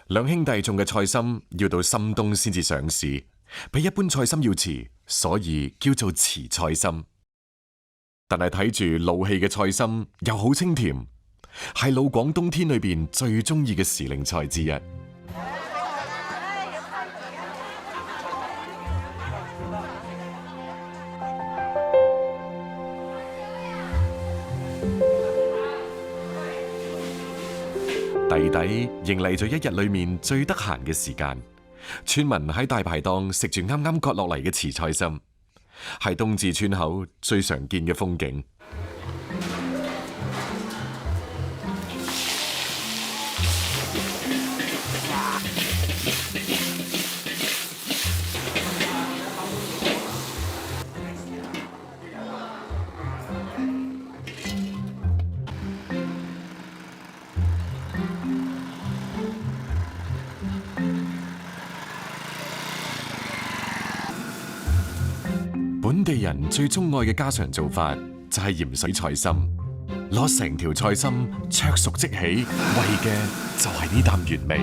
兩兄弟種嘅菜心要到深冬先至上市，比一般菜心要遲，所以叫做遲菜心。但係睇住老氣嘅菜心又好清甜，係老廣冬天裏邊最中意嘅時令菜之一。弟弟迎嚟咗一日裏面最得閒嘅時間，村民喺大排檔食住啱啱割落嚟嘅遲菜心，係冬至村口最常見嘅風景。本地人最鍾愛嘅家常做法就係鹽水菜心，攞成條菜心灼熟即起，為嘅就係呢啖原味。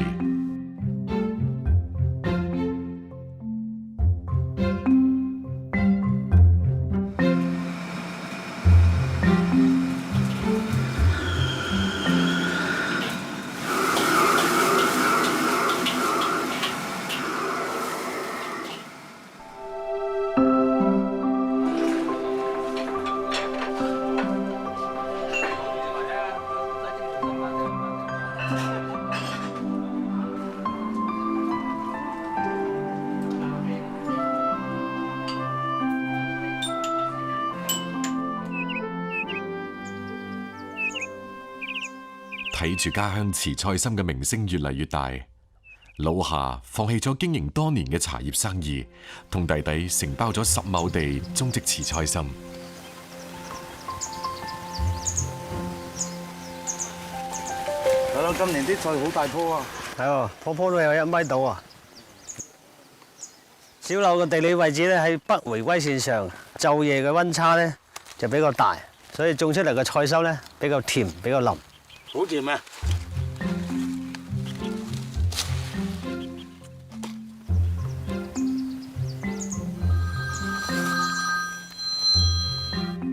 睇住家鄉遲菜心嘅名聲越嚟越大，老夏放棄咗經營多年嘅茶葉生意，同弟弟承包咗10畝地種植遲菜心。係咯，今年啲菜好大棵啊！係喎，棵棵都有1米到啊！小樓嘅地理位置咧喺北回歸線上，晝夜嘅溫差咧就比較大，所以種出嚟嘅菜心咧比較甜，比較腍。好甜啊！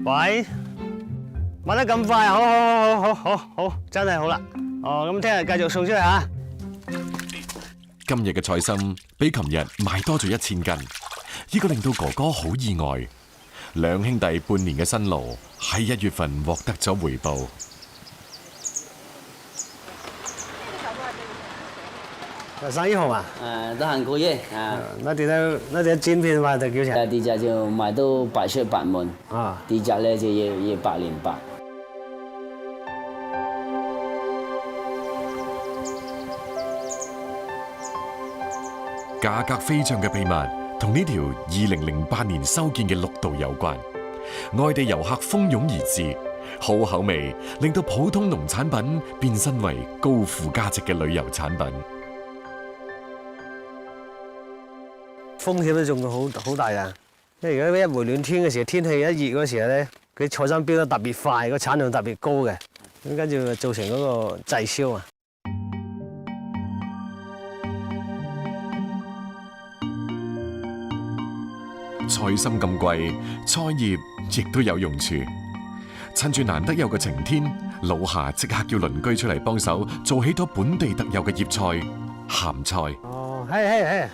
喂，買得咁快，好，真係好啦。哦，咁聽日繼續送出去嚇。今日嘅菜心比琴日賣多咗1000斤，呢個令到哥哥好意外。兩兄弟半年嘅辛勞喺1月份獲得咗回報。生意好嘛？都很過夜啊。那啲煎片賣得幾錢？第二隻就賣到8出8門，啊，第二隻咧就要808。價格飛漲嘅秘密同呢條2008年修建嘅綠道有關。外地遊客蜂擁而至，好口味令到普通農產品變身為高附加值嘅旅遊產品。風險都仲好大㗎，因為如果一回暖天嘅時候，天氣一熱嗰時候咧，佢啲菜心飆得特別快，個產量特別高嘅，咁跟住造成嗰個滯銷啊。菜心咁貴，菜葉亦都有用處。趁住難得有個晴天，老夏即刻叫鄰居出嚟幫手，做起咗本地特有嘅葉菜鹹菜。哦，係。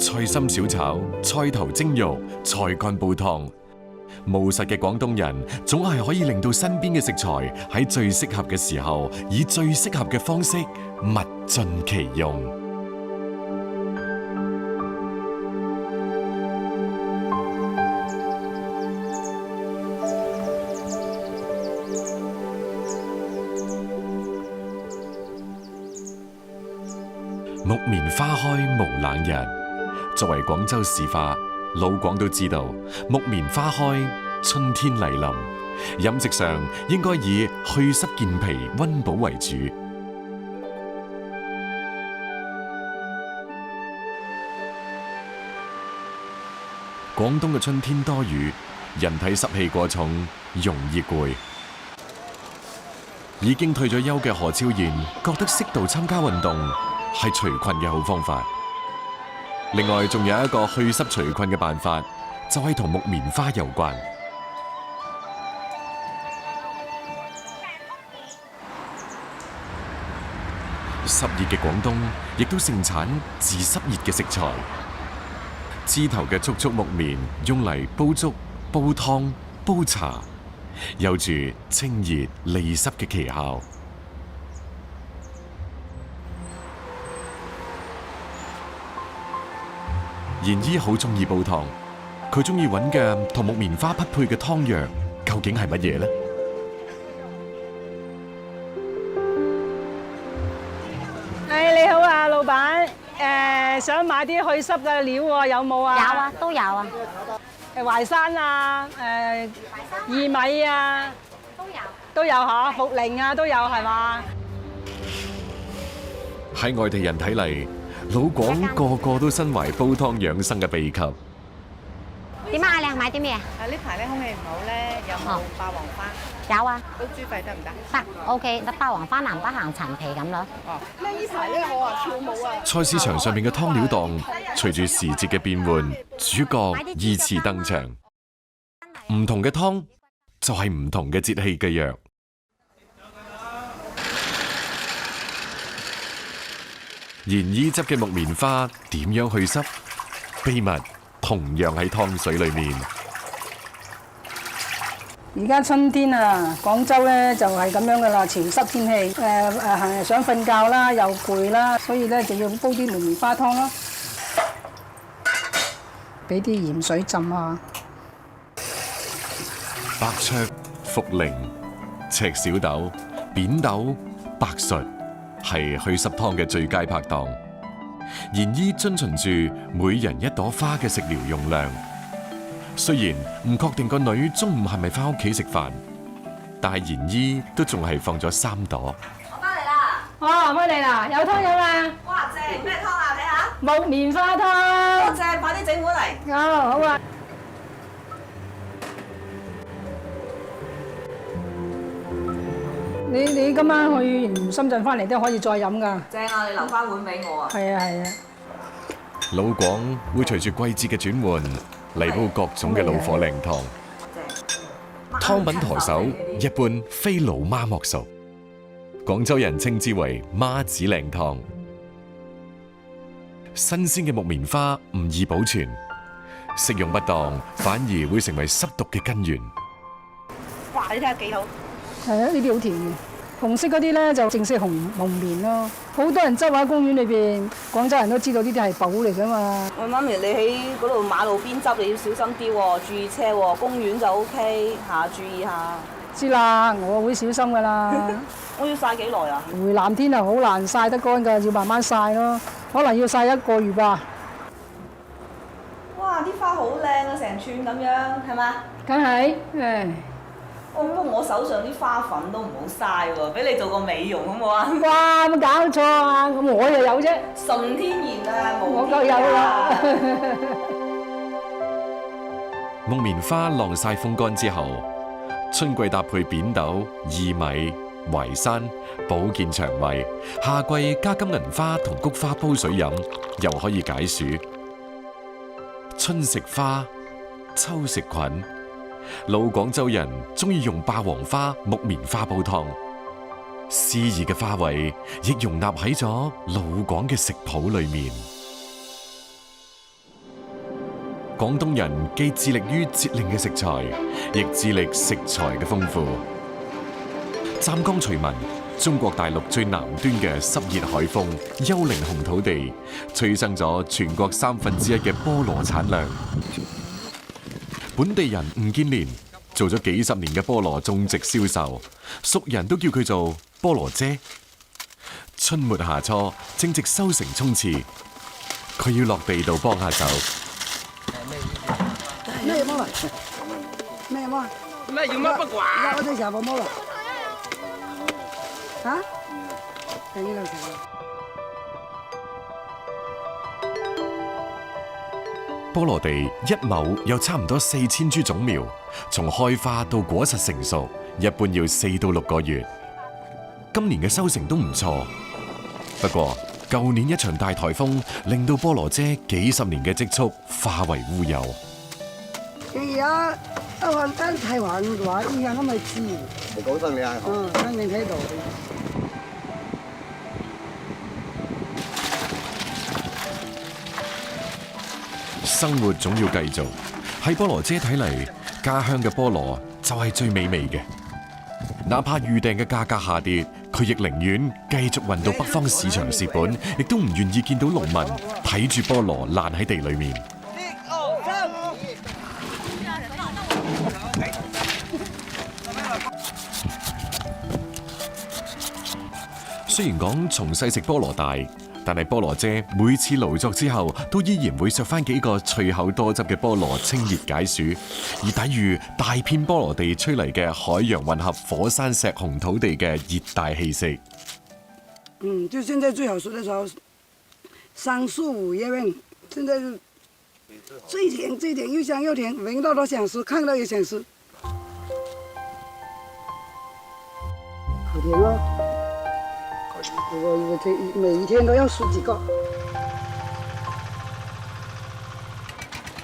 菜心小炒、菜頭蒸肉、菜乾煲湯，務實嘅廣東人總係可以令到身邊嘅食材喺最適合嘅時候，以最適合嘅方式物盡其用。花開無冷日。作為廣州市花，老廣都知道木棉花開，春天嚟臨。飲食上應該以去濕健脾、溫補為主。廣東嘅春天多雨，人體濕氣過重，容易攰。已經退咗休嘅何超然覺得適度參加運動係除困嘅好方法。另外，仲有一個去濕除困嘅辦法，就係同木棉花有關。濕熱嘅廣東亦都盛產治濕熱嘅食材。枝頭嘅簇簇木棉用嚟煲粥、煲湯、煲茶，有住清熱利濕嘅奇效。賢姨好中意煲湯，佢中意揾嘅同木棉花匹配嘅湯藥，究竟係乜嘢呢？你好啊，老闆，想買啲去濕嘅料喎，有冇啊？有啊，都有啊。淮山啊，薏米啊，都有嚇，茯苓啊都有係嘛？喺外地人睇嚟，老廣個個都身懷煲湯養生嘅秘笈。點啊？你買啲咩啊？呢排咧空氣唔好咧，有冇霸王花？有啊，煲豬肺得唔得？得 OK，得霸王花南北行陳皮咁咯。呢排咧我啊跳舞啊！菜市場上面嘅湯料檔，隨住時節嘅變換，主角依次登場。唔同嘅湯就係唔同嘅節氣嘅藥。賢姨執嘅木棉花點樣去濕？秘密同樣喺湯水裏面。而家春天啊，廣州咧就係咁樣噶啦，潮濕天氣，想瞓覺啦，又攰啦，所以咧就要煲啲木棉花湯咯，俾啲鹽水浸下。白芍、茯苓、赤小豆、扁豆、白術係去濕湯嘅最佳拍檔。賢姨遵循住每人一朵花嘅食療用量。雖然唔確定個女中午係咪翻屋企食飯，但係賢姨都仲係放咗3朵。我翻嚟啦！哇，翻嚟啦，有湯飲啦！哇，正咩湯啊？睇下，木棉花湯。正，快啲整碗嚟。好啊。你今晚去完深圳翻嚟都可以再飲噶。正啊！你留翻碗俾我啊！係啊係啊。老廣會隨住季節嘅轉換嚟煲各種嘅老火靚湯。湯品舵手一般非老媽莫屬，廣州人稱之為媽子靚湯。新鮮嘅木棉花唔易保存，食用不當反而會成為濕毒嘅根源。哇！你睇下幾好。係啊，呢啲好甜嘅。紅色嗰啲咧就正式紅棉咯。好多人執喺公園裏邊，廣州人都知道呢啲係寶嚟噶嘛。喂，媽咪，你喺嗰度馬路邊執，你要小心啲喎，注意車喎。公園就 OK 嚇，注意下。知啦，我會小心噶啦。我要曬幾耐啊？回南天啊，好難曬得乾㗎，要慢慢曬咯。可能要曬1個月吧。哇！啲花好靚啊，成串咁樣，係嘛？梗係，誒。不過我手上啲花粉都唔好嘥喎，俾你做個美容好唔好啊？哇！有冇搞錯啊？咁我又有啫，純天然啊，我夠有啦。木棉花晾曬風乾之後，春季搭配扁豆、薏米、淮山，保健腸胃；夏季加金銀花同菊花煲水飲，又可以解暑。春食花，秋食菌。老廣州人中意用霸王花、木棉花煲湯，詩意嘅花味亦容納喺咗老廣嘅食譜裏面。廣東人既致力於節令嘅食材，亦致力食材嘅豐富。湛江徐聞，中國大陸最南端嘅濕熱海風、丘陵紅土地，催生咗全國1/3嘅菠蘿產量。本地人吳建連做咗幾10年嘅菠蘿種植銷售，熟人都叫佢做菠蘿姐。春末夏初正值收成衝刺，佢要落地度幫下手。咩摸嚟？咩摸？咩要乜不掛？而家我哋成部摸啦。嚇？等呢兩成。菠蘿地1畝有差唔多4000株種苗，從開花到果實成熟，一般要4到6個月。今年嘅收成都唔錯，不過舊年一場大颱風令到菠蘿姐幾十年嘅積蓄化為烏有。而家一係環話依家咁咪知。你講得你啊！肯定喺度。生活總要繼續，喺菠蘿姐睇嚟，家鄉嘅菠蘿就係最美味嘅。哪怕預訂嘅價格下跌，佢亦寧願繼續運到北方市場蝕本，亦都唔願意見到農民睇住菠蘿爛喺地裏面。雖然講從細食菠蘿大，但係菠蘿姐每次勞作之後，都依然會削翻幾個脆口多汁嘅菠蘿清熱解暑，而抵禦大片菠蘿地吹嚟嘅海洋混合火山石紅土地嘅熱帶氣息。就現在最好熟的時候，3、4、5月份，現在是最甜，又香又甜，聞到都想吃，看到也想吃，好甜哦！我每一天都要數幾個。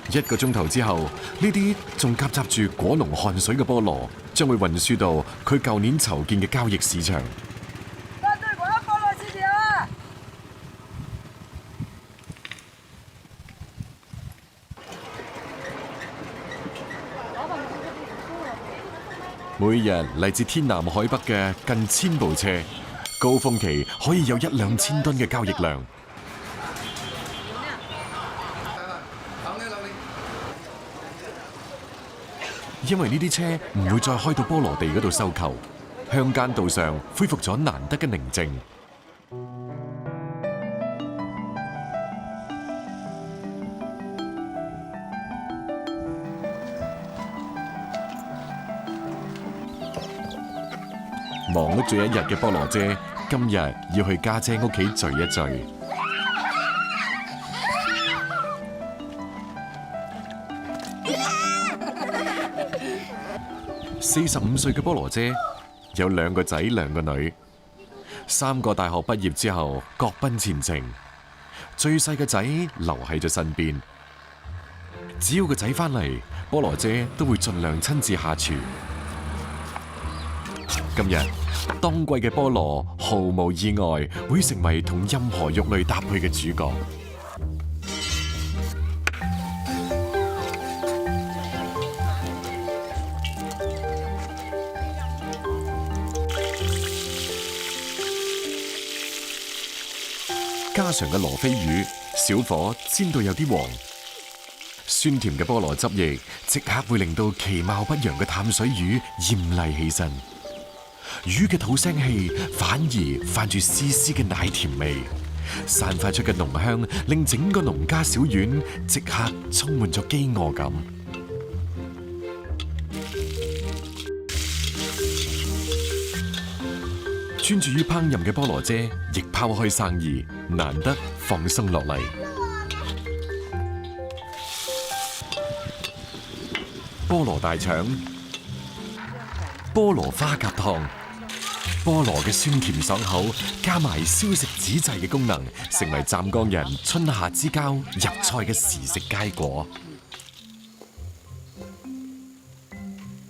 1個鐘頭之後，呢啲仲夾雜住果農汗水嘅菠蘿，將會運輸到佢舊年籌建嘅交易市場。每日嚟自天南海北嘅近1000部車，高峰期可以有1-2千噸嘅交易量。因為呢啲車唔會再開到菠蘿地嗰度收購，鄉間道上恢復咗難得嘅寧靜。忙碌咗一日嘅菠蘿姐，今日要去家姐屋企聚一聚。45歲嘅菠蘿姐有2個仔2個女，3個大學畢業之後各奔前程，最細嘅仔留喺咗身邊。只要個仔返嚟，菠蘿姐都會盡量親自下廚。今日當季嘅菠蘿毫無意外會成為同任何肉類搭配嘅主角。家常嘅羅非魚，小火煎到有啲黃，酸甜嘅菠蘿汁液即刻會令到其貌不揚嘅淡水魚艷麗起身。魚嘅吐聲氣反而泛住絲絲嘅奶甜味，散發出嘅濃香令整個農家小院即刻充滿咗飢餓感。專注於烹飪嘅菠蘿姐亦拋開生意，難得放鬆落嚟。菠蘿大腸、菠蘿花甲湯。菠蘿嘅酸甜爽口，加埋消食止滯嘅功能，成為湛江人春夏之交入菜嘅時食佳果。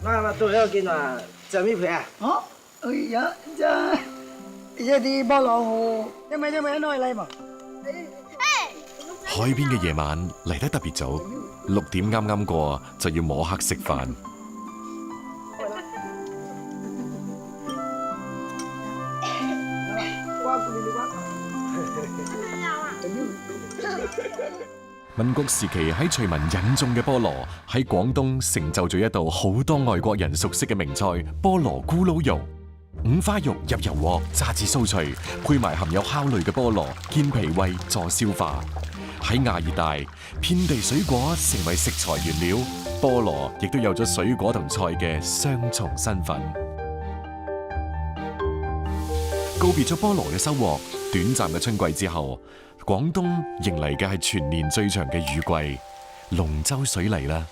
嗱，到呢度見啊，就呢皮啊！哦，哎呀，真一啲菠蘿好，因為攞嚟嘛。海邊嘅夜晚嚟得特別早，6點啱啱過就要摸黑食飯。民國時期喺徐聞引種嘅菠蘿，喺廣東成就咗一道好多外國人熟悉嘅名菜——菠蘿咕嚕肉。五花肉入油鑊炸至酥脆，配埋含有酵類嘅菠蘿，健脾胃助消化，喺亞熱帶，遍地水果成為食材原料，菠蘿亦都有咗水果同菜嘅雙重身份。告別咗菠蘿嘅收穫，短暫嘅春季之後，廣東迎嚟嘅係全年最長嘅雨季——龍舟水嚟啦！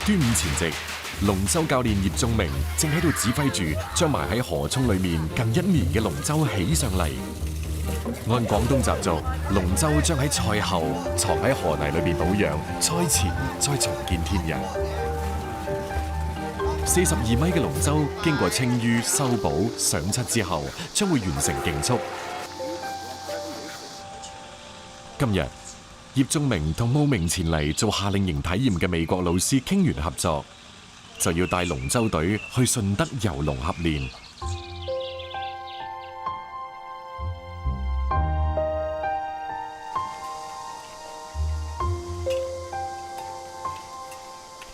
端午前夕，龍舟教練葉仲明正喺度指揮住將埋喺河涌裏面近1年嘅龍舟起上嚟。按廣東習俗，龍舟將喺賽後藏喺河泥裏面保養，賽前再重見天日。42米嘅龍舟經過清淤、修補、上漆之後，將會完成競速。今日，葉仲明同慕名前嚟做夏令營體驗嘅美國老師傾完合作，就要帶龍舟隊去順德遊龍合練。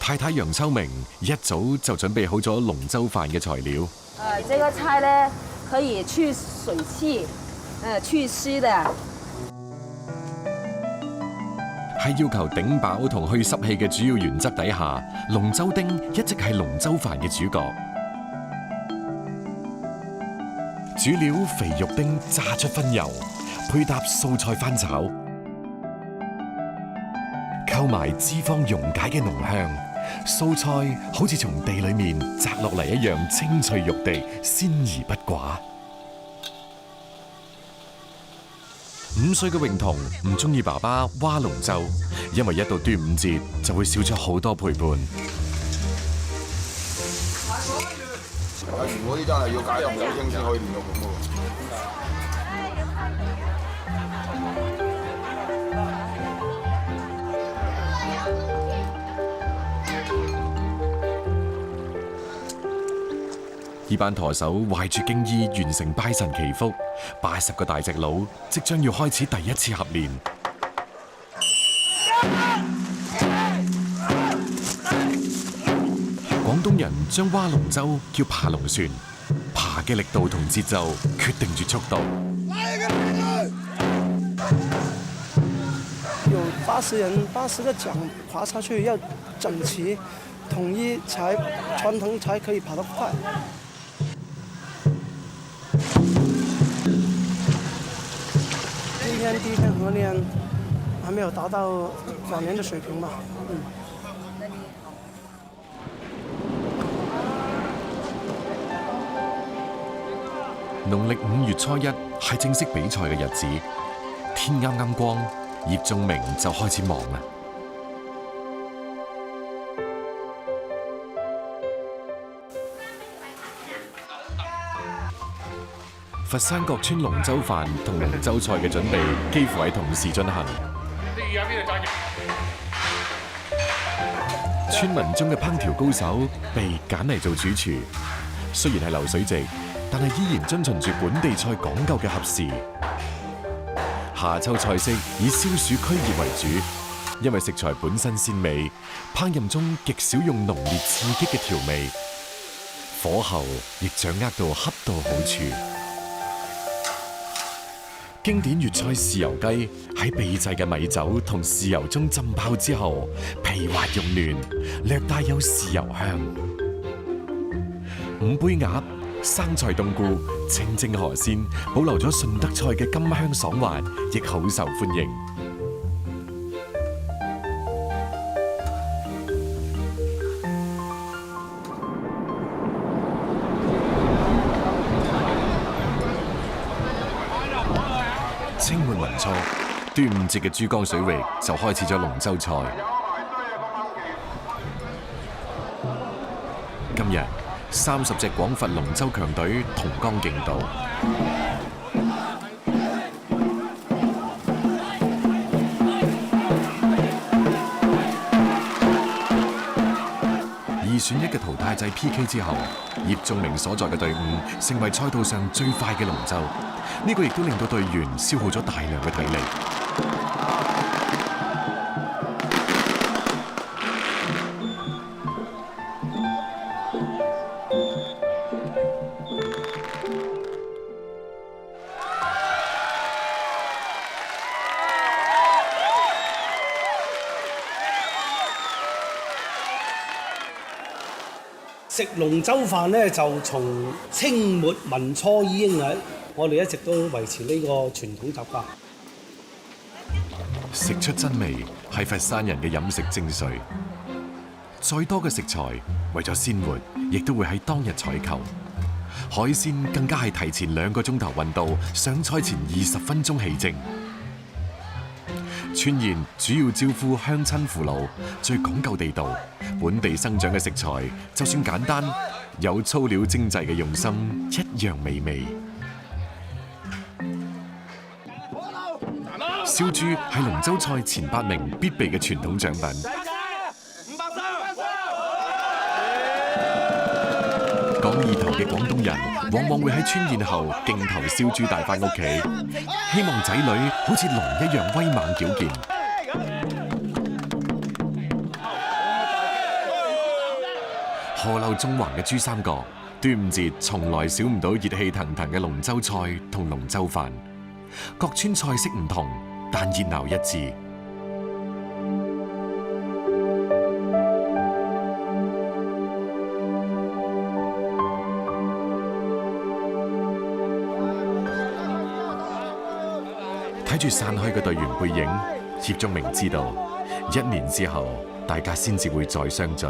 太太楊秋明一早就準備好咗龍舟飯嘅材料。這個菜呢可以去水氣，去濕的。喺要求頂飽同去濕氣嘅主要原則底下，龍舟丁一直係龍舟飯嘅主角。主料肥肉丁炸出分油，配搭素菜翻炒，溝埋脂肪溶解嘅濃香，素菜好似從地裏面摘落嚟一樣清脆欲滴，鮮而不寡。5歲嘅泳彤唔中意爸爸划龍舟，因為一到端午節就會少咗好多陪伴。有時嗰啲真係要解入有聲先可以練到咁喎。呢班舵手懷住敬意完成拜神祈福，80個大隻佬即將要開始第一次合練。廣東人將划龍舟叫爬龍船，爬嘅力度同節奏決定住速度。有80人，80個槳划下去要整齊、統一才傳統才可以爬得快。今天第一天合練，還沒有達到往年的水平吧。農曆5月初1係正式比賽嘅日子，天啱啱光，葉仲明就開始忙啦。佛山各村龍舟飯同龍舟菜嘅準備幾乎係同時進行。村民中嘅烹調高手被揀嚟做主廚，雖然係流水席，但係依然遵循住本地菜講究嘅合時。夏秋菜式以消暑驅熱為主，因為食材本身鮮美，烹飪中極少用濃烈刺激嘅調味，火候亦掌握到恰到好處。經典粵菜豉油雞喺秘製嘅米酒同豉油中浸泡之後，皮滑肉嫩，略帶有豉油香。五杯鴨、生菜冬菇、清蒸河鮮，保留咗順德菜嘅甘香爽滑，亦好受歡迎。清末民初，端午節嘅珠江水域就開始咗龍舟賽。今日30隻廣佛龍舟強隊同江競渡，選1嘅淘汰制 PK 之後，葉仲明所在嘅隊伍成為賽道上最快嘅龍舟，呢個亦都令到隊員消耗咗大量嘅體力。食龍舟飯咧，就從清末民初已經係，我哋一直都維持呢個傳統習慣。食出真味係佛山人嘅飲食精髓。再多嘅食材，為咗鮮活，亦都會喺當日採購。海鮮更加係提前2個鐘頭運到，上菜前20分鐘起蒸。川宴主要招呼鄉親父老，最講究地道，本地生長嘅食材，就算簡單，有粗料精製嘅用心，一樣美味。燒豬係龍舟賽前8名必備嘅傳統獎品。講意頭嘅廣東人，往往會喺川宴後競投燒豬帶返屋企，希望仔女好似龍一樣威猛矯健。河流縱橫嘅珠三角，端午節從來少唔到熱氣騰騰嘅龍舟賽同龍舟飯。各村菜式唔同，但熱鬧一致。睇住散去嘅隊員背影，葉仲明知道，1年之後，大家先至會再相聚。